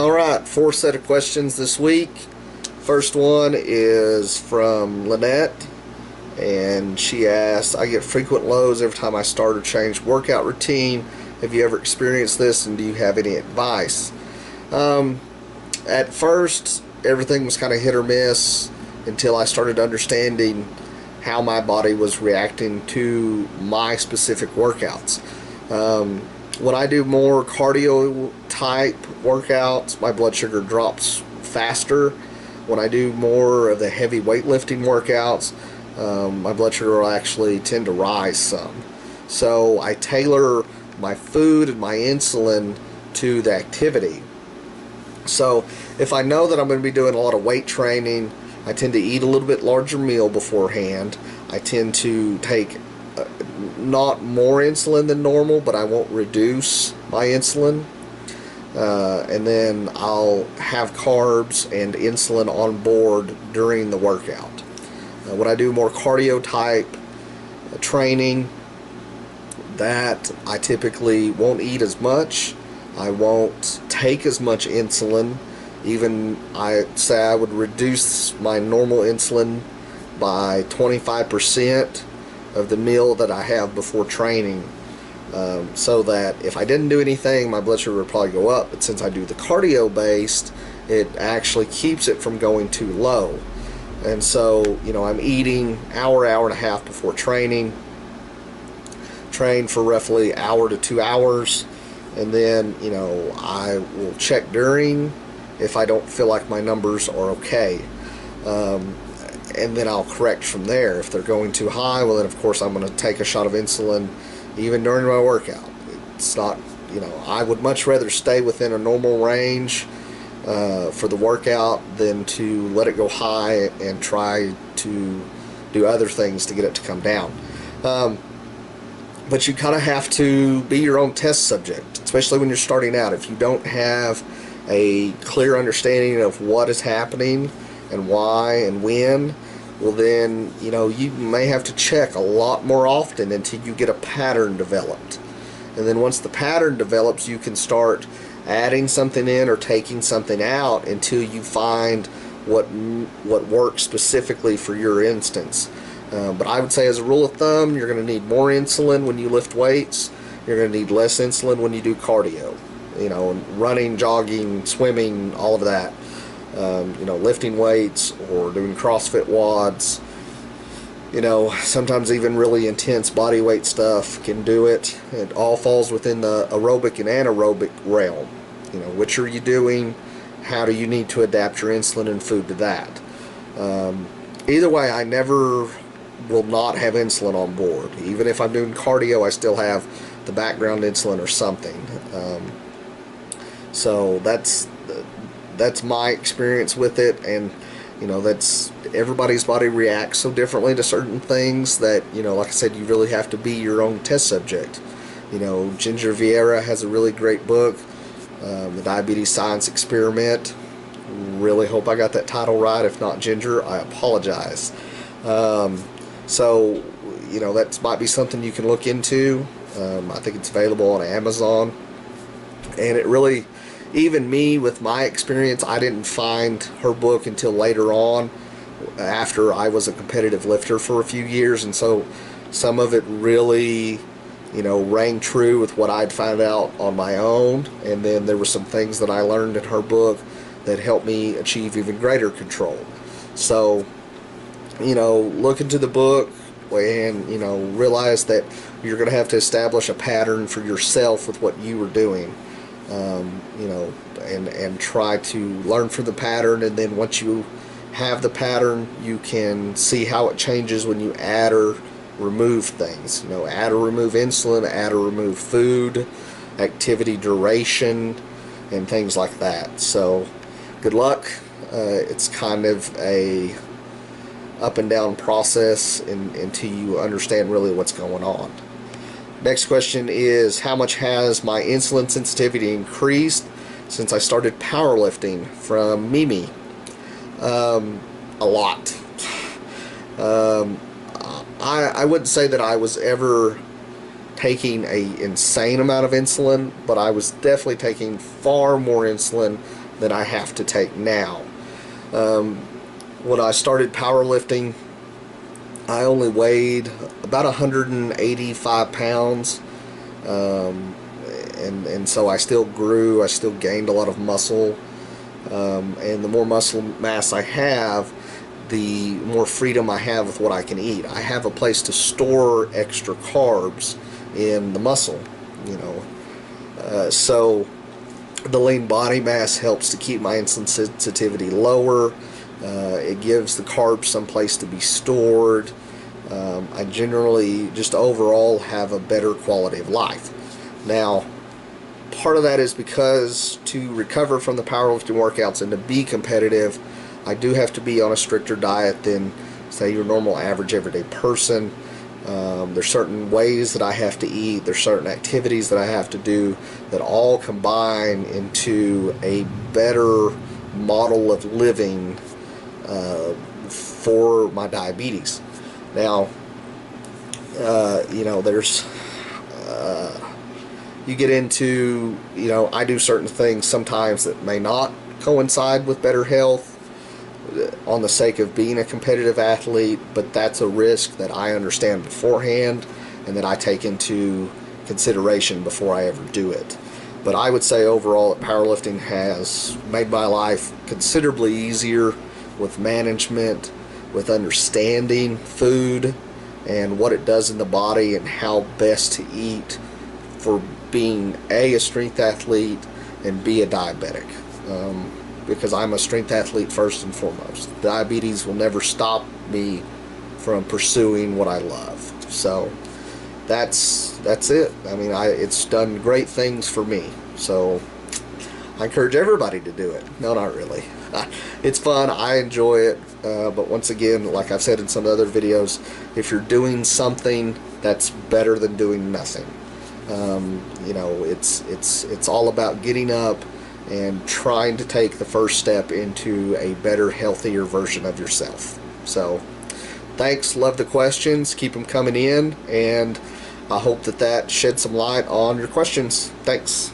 Alright, 4 set of questions this week. First one is from Lynette, and she asked, I get frequent lows every time I start or change workout routine. Have you ever experienced this, and do you have any advice? At first, everything was kind of hit or miss until I started understanding how my body was reacting to my specific workouts. When I do more cardio type workouts, my blood sugar drops faster. When I do more of the heavy weightlifting workouts, my blood sugar will actually tend to rise some. So I tailor my food and my insulin to the activity. So if I know that I'm going to be doing a lot of weight training, I tend to eat a little bit larger meal beforehand. I tend to take not more insulin than normal, but I won't reduce my insulin. And then I'll have carbs and insulin on board during the workout. When I do more cardio type training, that I typically won't eat as much. I won't take as much insulin. Even I say I would reduce my normal insulin by 25% of the meal that I have before training, so that if I didn't do anything, my blood sugar would probably go up. But since I do the cardio based, it actually keeps it from going too low. And so, I'm eating hour and a half before training, train for roughly hour to 2 hours, and then I will check during if I don't feel like my numbers are okay. And then I'll correct from there. If they're going too high, well then of course I'm going to take a shot of insulin even during my workout. It's not, I would much rather stay within a normal range for the workout than to let it go high and try to do other things to get it to come down. But you kind of have to be your own test subject, especially when you're starting out. If you don't have a clear understanding of what is happening and why and when, well then, you may have to check a lot more often until you get a pattern developed. And then once the pattern develops, you can start adding something in or taking something out until you find what works specifically for your instance. But I would say as a rule of thumb, you're going to need more insulin when you lift weights. You're going to need less insulin when you do cardio. Running, jogging, swimming, all of that. Lifting weights or doing CrossFit WODs, sometimes even really intense body weight stuff can do it. It all falls within the aerobic and anaerobic realm. Which are you doing? How do you need to adapt your insulin and food to that? Either way, I never will not have insulin on board. Even if I'm doing cardio, I still have the background insulin or something. So that's my experience with it, and that's everybody's body reacts so differently to certain things that like I said, you really have to be your own test subject. Ginger Vieira has a really great book, The Diabetes Science Experiment. Really hope I got that title right. If not, Ginger, I apologize. So that might be something you can look into. I think it's available on Amazon, and it really, even me with my experience, I didn't find her book until later on, after I was a competitive lifter for a few years, and so some of it really rang true with what I'd found out on my own, and then there were some things that I learned in her book that helped me achieve even greater control. So look into the book and realize that you're going to have to establish a pattern for yourself with what you were doing. And try to learn from the pattern, and then once you have the pattern, you can see how it changes when you add or remove things. Add or remove insulin, add or remove food, activity duration, and things like that. So good luck. It's kind of a up and down process until you understand really what's going on. Next question is, how much has my insulin sensitivity increased since I started powerlifting? From Mimi. A lot. I wouldn't say that I was ever taking an insane amount of insulin, but I was definitely taking far more insulin than I have to take now. When I started powerlifting, I only weighed about 185 pounds, and so I still grew, I still gained a lot of muscle, and the more muscle mass I have, the more freedom I have with what I can eat. I have a place to store extra carbs in the muscle, you know. So the lean body mass helps to keep my insulin sensitivity lower. It gives the carbs some place to be stored. I generally just overall have a better quality of life. Now, part of that is because to recover from the powerlifting workouts and to be competitive, I do have to be on a stricter diet than, say, your normal average everyday person. There's certain ways that I have to eat, there's certain activities that I have to do that all combine into a better model of living for my diabetes. Now, you know, there's you get into, you know, I do certain things sometimes that may not coincide with better health on the sake of being a competitive athlete, but that's a risk that I understand beforehand and that I take into consideration before I ever do it. But I would say overall that powerlifting has made my life considerably easier with management, with understanding food and what it does in the body and how best to eat for being a strength athlete and B, a diabetic. Because I'm a strength athlete first and foremost. Diabetes will never stop me from pursuing what I love. So that's it. I mean, it's done great things for me. So I encourage everybody to do it. No, not really. It's fun. I enjoy it. But once again, like I've said in some other videos, if you're doing something, that's better than doing nothing. You know, it's all about getting up and trying to take the first step into a better, healthier version of yourself. So thanks, love the questions, keep them coming in, and I hope that sheds some light on your questions. Thanks.